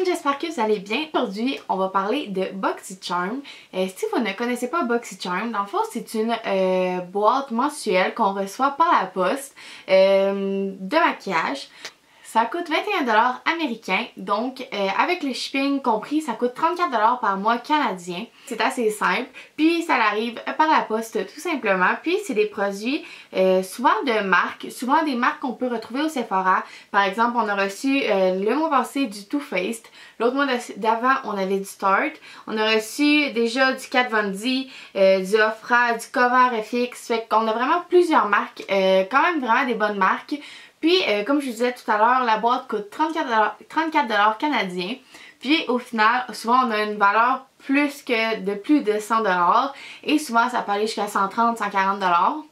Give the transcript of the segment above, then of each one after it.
j'espère que vous allez bien. Aujourd'hui, on va parler de BoxyCharm. Si vous ne connaissez pas BoxyCharm, dans le fond, c'est une boîte mensuelle qu'on reçoit par la poste de maquillage. Ça coûte 21$ américains, donc avec le shipping compris, ça coûte 34$ par mois canadien. C'est assez simple, puis ça arrive par la poste tout simplement. Puis c'est des produits souvent de marques, souvent des marques qu'on peut retrouver au Sephora. Par exemple, on a reçu le mois passé du Too Faced, l'autre mois d'avant on avait du Tarte, on a reçu déjà du Kat Von D, du Ofra, du Cover FX, fait qu'on a vraiment plusieurs marques, quand même vraiment des bonnes marques. Puis, comme je vous disais tout à l'heure, la boîte coûte 34$ canadiens. Puis, au final, souvent, on a une valeur plus de 100$. Et souvent, ça peut aller jusqu'à 130-140$.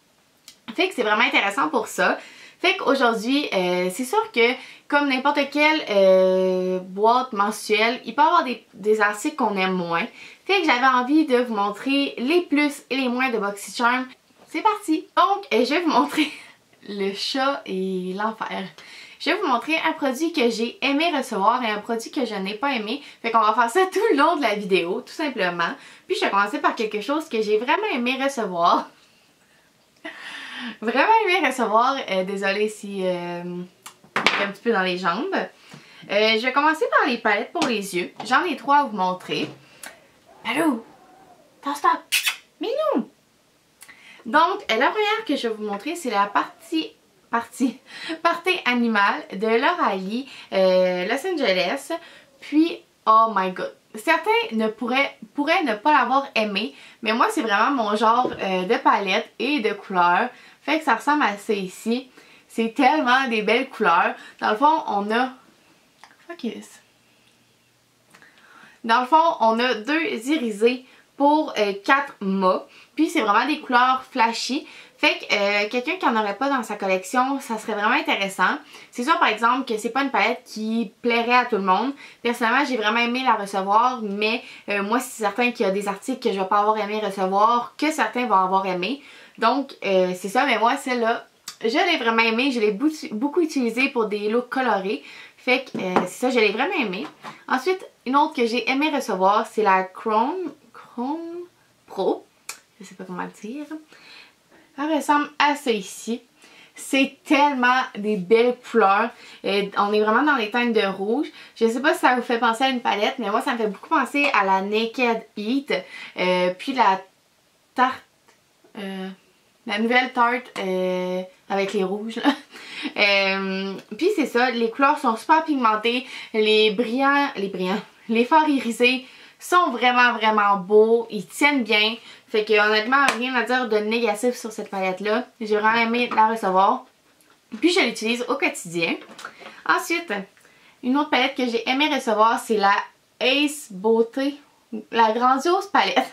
Fait que c'est vraiment intéressant pour ça. Fait qu'aujourd'hui, c'est sûr que, comme n'importe quelle boîte mensuelle, il peut y avoir des articles qu'on aime moins. Fait que j'avais envie de vous montrer les plus et les moins de BoxyCharm. C'est parti! Donc, je vais vous montrer... le chat et l'enfer. Je vais vous montrer un produit que j'ai aimé recevoir et un produit que je n'ai pas aimé. Fait qu'on va faire ça tout le long de la vidéo, tout simplement. Puis je vais commencer par quelque chose que j'ai vraiment aimé recevoir. Vraiment aimé recevoir. Désolée si il est un petit peu dans les jambes. Je vais commencer par les palettes pour les yeux. J'en ai 3 à vous montrer. Allô? Stop! Mais non! Donc, la première que je vais vous montrer, c'est la partie animale de L'Oréal Los Angeles. Puis, oh my god. Certains pourraient ne pas l'avoir aimé, mais moi, c'est vraiment mon genre de palette et de couleurs. Fait que ça ressemble à ça ici. C'est tellement des belles couleurs. Dans le fond, on a... Focus. Dans le fond, on a 2 irisés pour 4 mâts. Puis c'est vraiment des couleurs flashy. Fait que quelqu'un qui n'en aurait pas dans sa collection, ça serait vraiment intéressant. C'est sûr par exemple que c'est pas une palette qui plairait à tout le monde. Personnellement, j'ai vraiment aimé la recevoir, mais moi c'est certain qu'il y a des articles que je vais pas avoir aimé recevoir, que certains vont avoir aimé. Donc c'est ça, mais moi celle-là, je l'ai vraiment aimée. Je l'ai beaucoup utilisée pour des looks colorés. Fait que c'est ça, je l'ai vraiment aimée. Ensuite, une autre que j'ai aimé recevoir, c'est la Chrome Pro. Je sais pas comment le dire. Elle ressemble à ça ici. C'est tellement des belles couleurs. On est vraiment dans les teintes de rouge. Je sais pas si ça vous fait penser à une palette, mais moi ça me fait beaucoup penser à la Naked Heat. Puis la tarte... la nouvelle tarte avec les rouges. Puis c'est ça, les couleurs sont super pigmentées. Les fards irisés sont vraiment beaux. Ils tiennent bien. Fait que honnêtement, rien à dire de négatif sur cette palette-là. J'ai vraiment aimé la recevoir. Puis je l'utilise au quotidien. Ensuite, une autre palette que j'ai aimé recevoir, c'est la Ace Beauté. La grandiose palette.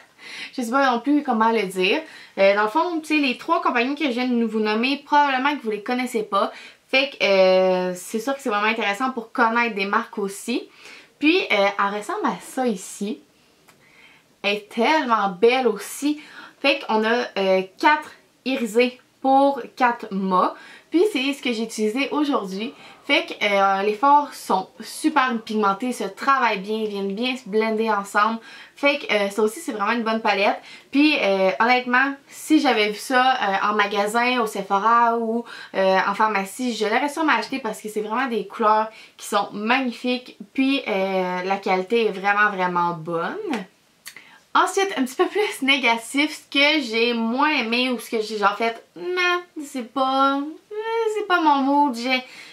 Je sais pas non plus comment le dire. Dans le fond, tu sais, les 3 compagnies que je viens de vous nommer, probablement que vous les connaissez pas. Fait que c'est sûr que c'est vraiment intéressant pour connaître des marques aussi. Puis, elle ressemble à ça ici. Elle est tellement belle aussi. Fait qu'on a 4 irisés pour 4 mâts. Puis c'est ce que j'ai utilisé aujourd'hui. Fait que les fards sont super pigmentés, se travaillent bien, viennent bien se blender ensemble. Fait que ça aussi c'est vraiment une bonne palette. Puis honnêtement, si j'avais vu ça en magasin, au Sephora ou en pharmacie, je l'aurais sûrement acheté parce que c'est vraiment des couleurs qui sont magnifiques. Puis la qualité est vraiment bonne. Ensuite, un petit peu plus négatif, ce que j'ai moins aimé ou ce que j'ai genre fait, non, c'est pas mon mood,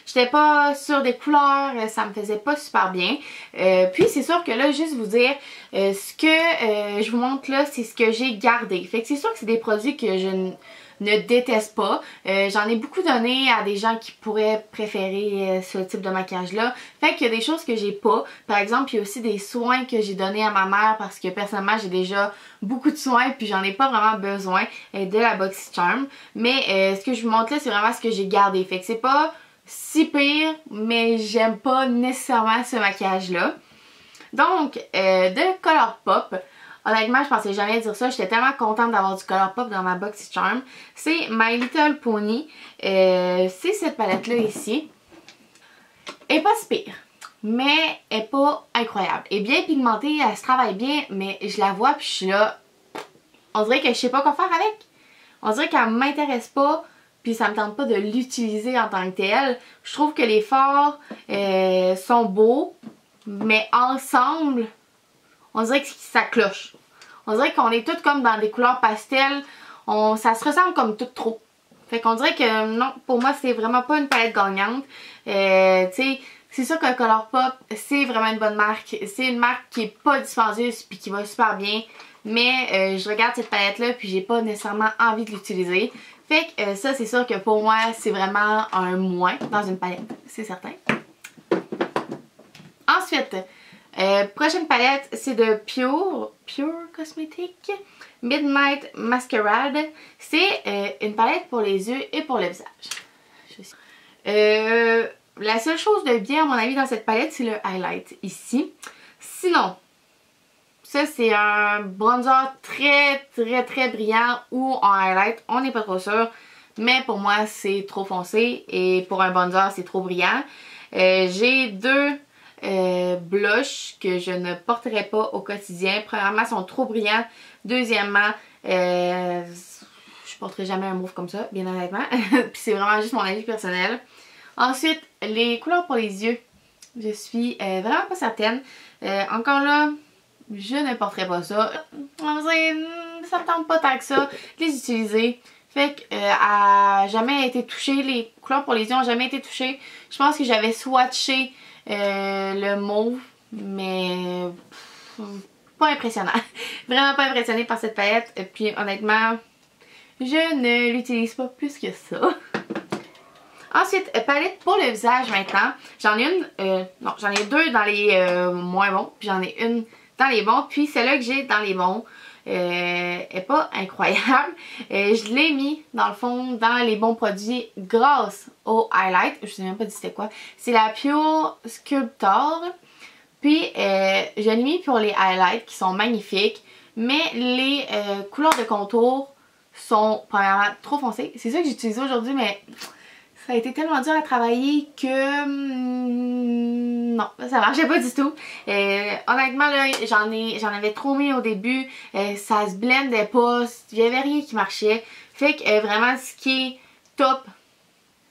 j'étais pas sûre des couleurs, ça me faisait pas super bien. Puis c'est sûr que là, juste vous dire, ce que je vous montre là, c'est ce que j'ai gardé. Fait que c'est sûr que c'est des produits que je ne déteste pas. J'en ai beaucoup donné à des gens qui pourraient préférer ce type de maquillage là. Fait qu'il y a des choses que j'ai pas. Par exemple, il y a aussi des soins que j'ai donnés à ma mère parce que personnellement j'ai déjà beaucoup de soins puis j'en ai pas vraiment besoin de la BoxyCharm. Mais ce que je vous montre là, c'est vraiment ce que j'ai gardé. Fait que c'est pas si pire, mais j'aime pas nécessairement ce maquillage là. Donc, de Colourpop. Honnêtement, je pensais jamais dire ça. J'étais tellement contente d'avoir du Colourpop dans ma BoxyCharm. C'est My Little Pony. C'est cette palette-là ici. Elle est pas si pire. mais elle est pas incroyable. Elle est bien pigmentée, elle se travaille bien, mais je la vois puis je suis là, on dirait que je sais pas quoi faire avec. On dirait qu'elle m'intéresse pas, puis ça me tente pas de l'utiliser en tant que telle. Je trouve que les fards sont beaux, mais ensemble, on dirait que ça cloche. On dirait qu'on est toutes comme dans des couleurs pastel, ça se ressemble comme tout trop. Fait qu'on dirait que non, pour moi c'est vraiment pas une palette gagnante. Tu sais, c'est sûr que Colourpop c'est vraiment une bonne marque. C'est une marque qui est pas dispendieuse puis qui va super bien. Mais je regarde cette palette là puis j'ai pas nécessairement envie de l'utiliser. Fait que ça c'est sûr que pour moi c'est vraiment un moins dans une palette, c'est certain. Ensuite, prochaine palette c'est de Pure Cosmetics Midnight Masquerade. C'est une palette pour les yeux et pour le visage. La seule chose de bien à mon avis dans cette palette c'est le highlight ici. Sinon, ça c'est un bronzer très brillant ou en highlight, on n'est pas trop sûr. Mais pour moi c'est trop foncé et pour un bronzer c'est trop brillant. J'ai deux blushs que je ne porterai pas au quotidien. Premièrement, ils sont trop brillants. Deuxièmement, je porterai jamais un mauve comme ça, bien honnêtement. Puis c'est vraiment juste mon avis personnel. Ensuite, les couleurs pour les yeux. Je suis vraiment pas certaine. Encore là, je ne porterai pas ça. Ça me tente pas tant que ça de les utiliser. Fait que a jamais été touchée. Les couleurs pour les yeux ont jamais été touchées. Je pense que j'avais swatché le mauve, mais pas impressionnant. Vraiment pas impressionnée par cette palette. Et puis honnêtement, je ne l'utilise pas plus que ça. Ensuite, palette pour le visage maintenant. J'en ai une, non, j'en ai deux dans les moins bons, puis j'en ai une dans les bons. Puis celle-là que j'ai dans les bons est pas incroyable. Je l'ai mis dans le fond dans les bons produits grâce au highlight. Je sais même pas dit c'était quoi. C'est la Pure Sculptor. Puis je l'ai mis pour les highlights qui sont magnifiques. Mais les couleurs de contour sont premièrement trop foncées. C'est ça que j'utilise aujourd'hui, mais ça a été tellement dur à travailler que non, ça marchait pas du tout. Honnêtement là, j'en avais trop mis au début, ça se blendait pas, il y avait rien qui marchait. Fait que vraiment ce qui est top,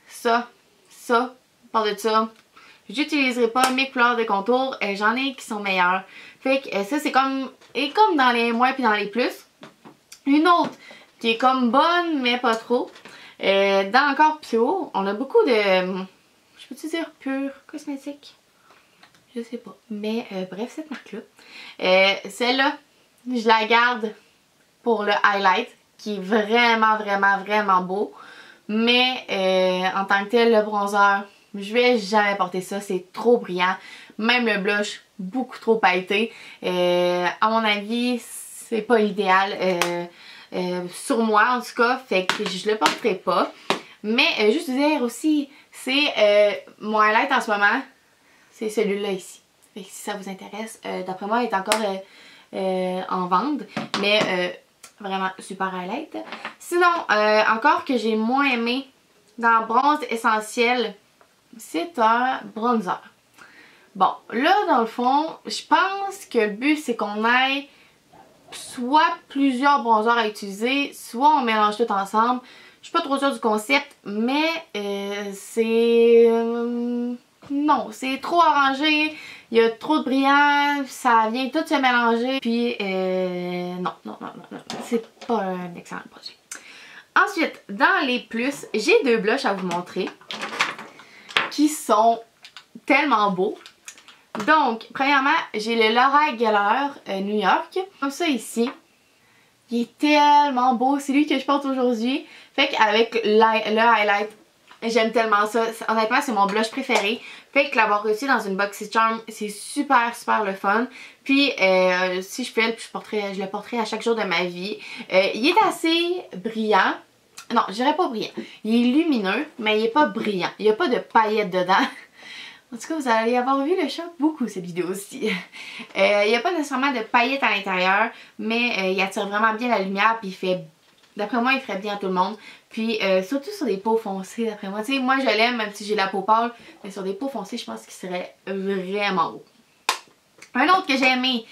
ça, par de ça, j'utiliserai pas mes couleurs de contour, j'en ai qui sont meilleures. Fait que ça c'est comme dans les moins puis dans les plus. Une autre qui est comme bonne mais pas trop. Dans encore Pure, on a beaucoup de, je peux-tu dire Pure Cosmetics? Je sais pas. Mais bref, cette marque-là. Celle-là, je la garde pour le highlight, qui est vraiment beau. Mais en tant que tel, le bronzer, je vais jamais porter ça, c'est trop brillant. Même le blush, beaucoup trop pailleté. À mon avis, c'est pas l'idéal. Sur moi en tout cas, fait que je le porterai pas. Mais juste dire aussi, c'est mon highlight en ce moment, c'est celui-là ici. Fait que si ça vous intéresse, d'après moi il est encore en vente, mais vraiment super highlight. Sinon, encore que j'ai moins aimé dans Bronze Essentiel, c'est un bronzer. Bon, là dans le fond, je pense que le but c'est qu'on ait soit plusieurs bronzers à utiliser, soit on mélange tout ensemble. Je suis pas trop sûre du concept, mais c'est... non, c'est trop arrangé, il y a trop de brillant, ça vient tout se mélanger, puis non, c'est pas un excellent projet. Ensuite, dans les plus, j'ai deux blushs à vous montrer qui sont tellement beaux. Donc, premièrement, j'ai le Laura Geller New York. Comme ça ici. Il est tellement beau. C'est lui que je porte aujourd'hui. Fait qu'avec le highlight, j'aime tellement ça. Honnêtement, c'est mon blush préféré. Fait que l'avoir reçu dans une BoxyCharm, c'est super le fun. Puis, si je fais, je le porterai à chaque jour de ma vie. Il est assez brillant. Non, je dirais pas brillant. Il est lumineux, mais il est pas brillant. Il n'y a pas de paillettes dedans. En tout cas, vous allez avoir vu le chat beaucoup cette vidéo aussi. Il n'y a pas nécessairement de paillettes à l'intérieur, mais il attire vraiment bien la lumière puis il fait D'après moi, il ferait bien à tout le monde. Puis surtout sur des peaux foncées, d'après moi. Tu sais, moi je l'aime même si j'ai la peau pâle. Mais sur des peaux foncées, je pense qu'il serait vraiment beau. Un autre que j'ai aimé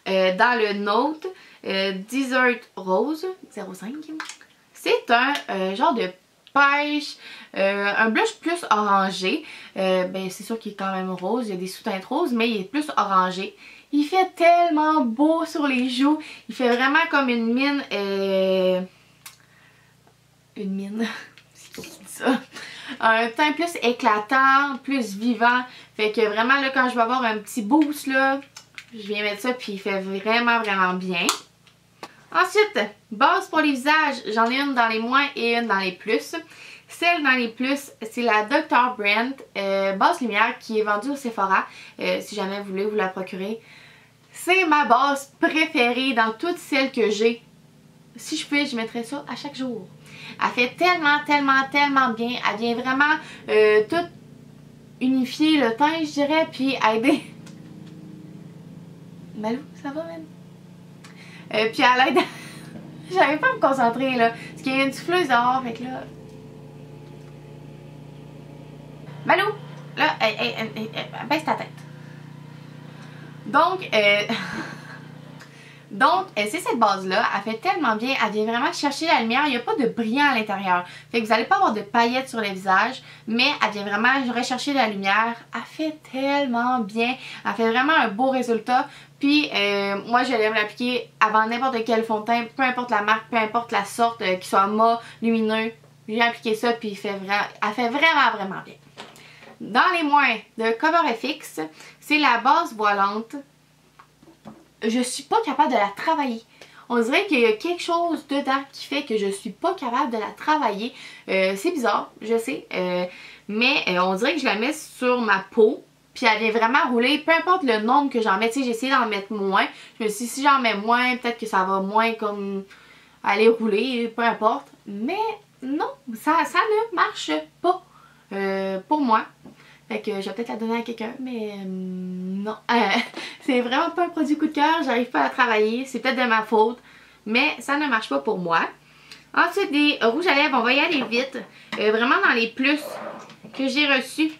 dans le Note, Desert Rose 05. C'est un genre de pêche, un blush plus orangé. Ben c'est sûr qu'il est quand même rose, il y a des sous-teintes roses, mais il est plus orangé. Il fait tellement beau sur les joues. Il fait vraiment comme une mine. Une mine. C'est qui dit ça? Un teint plus éclatant, plus vivant. Fait que vraiment là, quand je vais avoir un petit boost là, je viens mettre ça puis il fait vraiment bien. Ensuite, base pour les visages, j'en ai une dans les moins et une dans les plus. Celle dans les plus, c'est la Dr. Brandt base lumière qui est vendue au Sephora. Si jamais vous voulez vous la procurer. C'est ma base préférée dans toutes celles que j'ai. Si je pouvais, je mettrais ça à chaque jour. Elle fait tellement bien. Elle vient vraiment tout unifier le teint, je dirais, puis aider. Malou, ça va même? Puis à l'aide. J'arrive pas à me concentrer là. Parce qu'il y a une souffleuse dehors, fait que là. Malou! Là, baisse ta tête. Donc, c'est cette base-là. Elle fait tellement bien. Elle vient vraiment chercher la lumière. Il n'y a pas de brillant à l'intérieur. Fait que vous n'allez pas avoir de paillettes sur le visage. Mais elle vient vraiment rechercher la lumière. Elle fait tellement bien. Elle fait vraiment un beau résultat. Puis, moi, je l'aime l'appliquer avant n'importe quel fond de teint. Peu importe la marque, peu importe la sorte, qu'il soit mat, lumineux. J'ai appliqué ça. Puis, elle fait vraiment bien. Dans les moins de CoverFX, c'est la base voilante. Je suis pas capable de la travailler. On dirait qu'il y a quelque chose dedans qui fait que je suis pas capable de la travailler. C'est bizarre, je sais. Mais on dirait que je la mets sur ma peau. Puis elle vient vraiment rouler. Peu importe le nombre que j'en mets. Tu sais, j'ai essayé d'en mettre moins. Je me suis dit, si j'en mets moins, peut-être que ça va moins comme aller rouler. Peu importe. Mais non, ça ne marche pas pour moi. Fait que je vais peut-être la donner à quelqu'un, mais non. C'est vraiment pas un produit coup de cœur, j'arrive pas à la travailler, c'est peut-être de ma faute, mais ça ne marche pas pour moi. Ensuite, des rouges à lèvres, on va y aller vite. Vraiment dans les plus que j'ai reçus,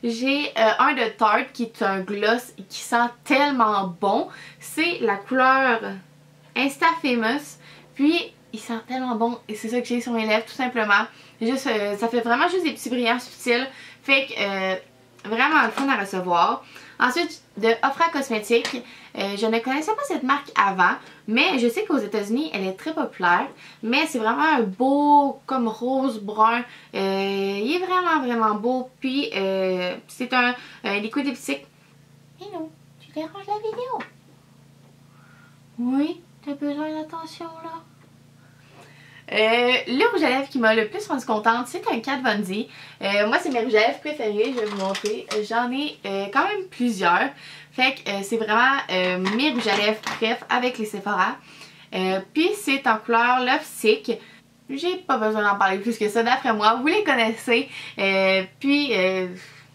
j'ai un de Tarte qui est un gloss qui sent tellement bon. C'est la couleur Insta Famous, puis il sent tellement bon et c'est ça que j'ai sur mes lèvres tout simplement. Juste, ça fait vraiment juste des petits brillants subtils. Fait que vraiment le fun à recevoir. Ensuite, de Ofra Cosmetics. Je ne connaissais pas cette marque avant, mais je sais qu'aux États-Unis, elle est très populaire. Mais c'est vraiment un beau, comme rose brun. Il est vraiment beau. Puis, c'est un liquide lipstick. Hello, tu déranges la vidéo? Oui, t'as besoin d'attention là? Le rouge à lèvres qui m'a le plus rendu contente, c'est un Kat Von D. Moi, c'est mes rouges à lèvres préférés, je vais vous montrer. J'en ai quand même plusieurs. Fait que c'est vraiment mes rouges à lèvres préf avec les Sephora. Puis c'est en couleur Love Sick. J'ai pas besoin d'en parler plus que ça d'après moi. Vous les connaissez. Puis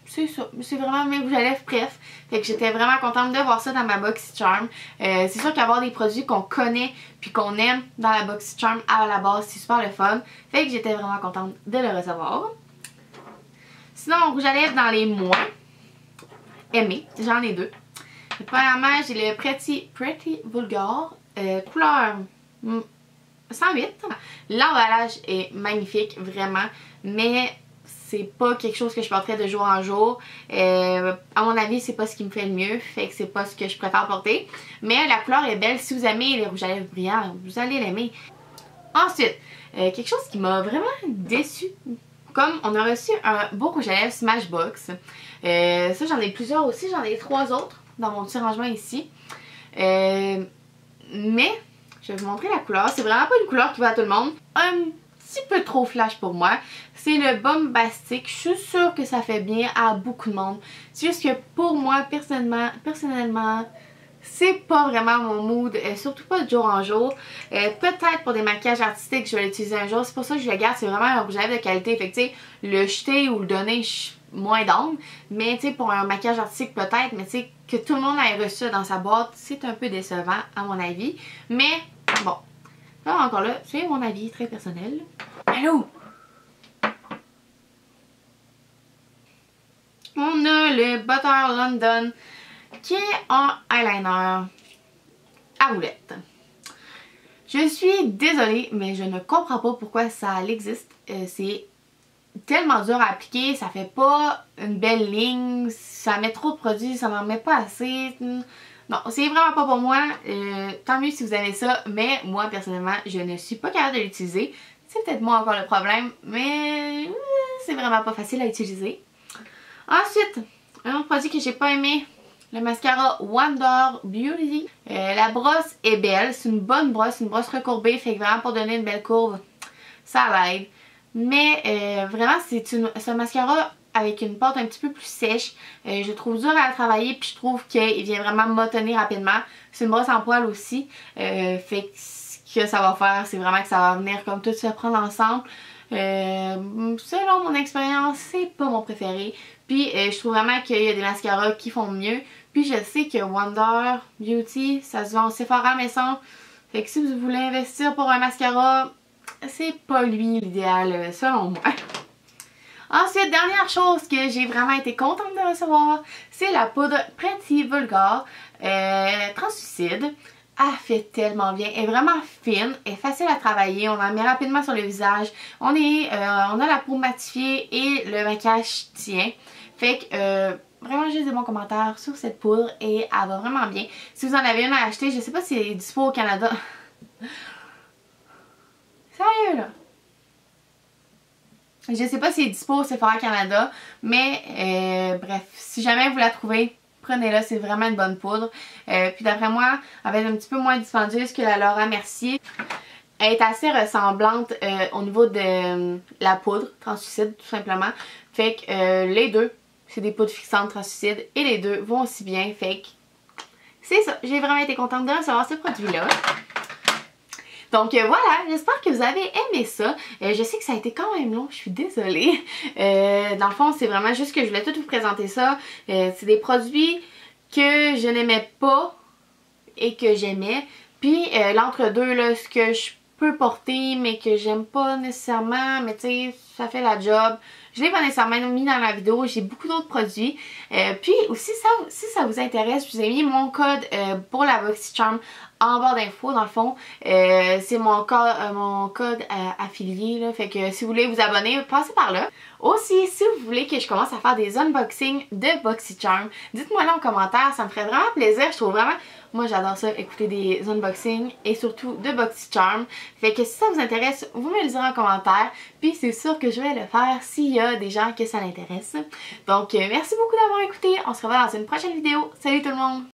c'est ça. C'est vraiment mes rouges à lèvres préf. Fait que j'étais vraiment contente de voir ça dans ma BoxyCharm. C'est sûr qu'avoir des produits qu'on connaît puis qu'on aime dans la BoxyCharm à la base, c'est super le fun. Fait que j'étais vraiment contente de le recevoir. Sinon, rouge à lèvres dans les moins aimés, j'en ai deux. Premièrement, j'ai le Pretty Vulgar, couleur 108. L'emballage est magnifique, vraiment, mais c'est pas quelque chose que je porterais de jour en jour. À mon avis, c'est pas ce qui me fait le mieux, fait que c'est pas ce que je préfère porter. Mais la couleur est belle. Si vous aimez les rouges à lèvres brillants, vous allez l'aimer. Ensuite, quelque chose qui m'a vraiment déçue. Comme on a reçu un beau rouge à lèvres Smashbox. Ça, j'en ai plusieurs aussi. J'en ai 3 autres dans mon petit rangement ici. Mais, je vais vous montrer la couleur. C'est vraiment pas une couleur qui va à tout le monde. Un petit peu trop flash pour moi. C'est le Bombastic. Je suis sûre que ça fait bien à beaucoup de monde. C'est juste que pour moi, personnellement, c'est pas vraiment mon mood, surtout pas de jour en jour. Peut-être pour des maquillages artistiques, je vais l'utiliser un jour. C'est pour ça que je le garde. C'est vraiment un rouge à lèvres de qualité. Fait que tu sais, le jeter ou le donner, je suis moins d'âme. Mais tu sais, pour un maquillage artistique peut-être, mais tu sais, que tout le monde ait reçu ça dans sa boîte, c'est un peu décevant à mon avis. Mais bon, Là, encore là, c'est mon avis très personnel. Allô? On a le Butter London qui est en eyeliner à roulette. Je suis désolée, mais je ne comprends pas pourquoi ça existe. C'est tellement dur à appliquer, ça fait pas une belle ligne, ça met trop de produits, ça n'en met pas assez. Non, c'est vraiment pas pour moi. Tant mieux si vous avez ça, mais moi personnellement, je ne suis pas capable de l'utiliser. C'est peut-être moi encore le problème, mais c'est vraiment pas facile à utiliser. Ensuite, un autre produit que j'ai pas aimé, le mascara Wonder Beauty. La brosse est belle, c'est une bonne brosse, une brosse recourbée, fait que vraiment pour donner une belle courbe, ça l'aide. Mais vraiment, c'est un mascara avec une pâte un petit peu plus sèche. Je le trouve dur à travailler, puis je trouve qu'il vient vraiment m'autonner rapidement. C'est une brosse en poil aussi, fait que ce que ça va faire, c'est vraiment que ça va venir comme tout se prendre ensemble. Selon mon expérience, c'est pas mon préféré. Puis je trouve vraiment qu'il y a des mascaras qui font mieux. Puis je sais que Wonder Beauty, ça se vend au Sephora Maison. Fait que si vous voulez investir pour un mascara, c'est pas lui l'idéal selon moi. Ensuite, dernière chose que j'ai vraiment été contente de recevoir, c'est la poudre Pretty Vulgar translucide. Elle fait tellement bien, elle est vraiment fine, elle est facile à travailler, on la met rapidement sur le visage, on a la peau matifiée et le maquillage tient. Fait que vraiment juste des bons commentaires sur cette poudre et elle va vraiment bien. Si vous en avez une à acheter, je sais pas si elle est dispo au Canada. Sérieux là? Je sais pas si elle est dispo au Sephora Canada, mais bref, si jamais vous la trouvez, prenez-la, c'est vraiment une bonne poudre. Puis d'après moi, elle va être un petit peu moins dispendieuse que la Laura Mercier. Elle est assez ressemblante au niveau de la poudre translucide tout simplement. Fait que les deux, c'est des poudres fixantes translucides et les deux vont aussi bien. Fait que c'est ça, j'ai vraiment été contente de recevoir ce produit-là. Donc voilà, j'espère que vous avez aimé ça. Je sais que ça a été quand même long, je suis désolée. Dans le fond, c'est vraiment juste que je voulais tout vous présenter ça. C'est des produits que je n'aimais pas et que j'aimais. Puis l'entre-deux, là, ce que je peux porter mais que j'aime pas nécessairement, mais tu sais, ça fait la job. Je l'ai pas nécessairement mis dans la vidéo, j'ai beaucoup d'autres produits. Puis aussi, si ça vous intéresse, je vous ai mis mon code pour la BoxyCharm en barre d'infos dans le fond. C'est mon code affilié, là, fait que si vous voulez vous abonner, passez par là. Aussi, si vous voulez que je commence à faire des unboxings de BoxyCharm, dites-moi là en commentaire, ça me ferait vraiment plaisir. Je trouve vraiment, moi j'adore ça, écouter des unboxings et surtout de BoxyCharm. Fait que si ça vous intéresse, vous me le direz en commentaire. Puis c'est sûr que je vais le faire s'il y a des gens que ça l'intéresse. Donc merci beaucoup d'avoir écouté, on se revoit dans une prochaine vidéo. Salut tout le monde!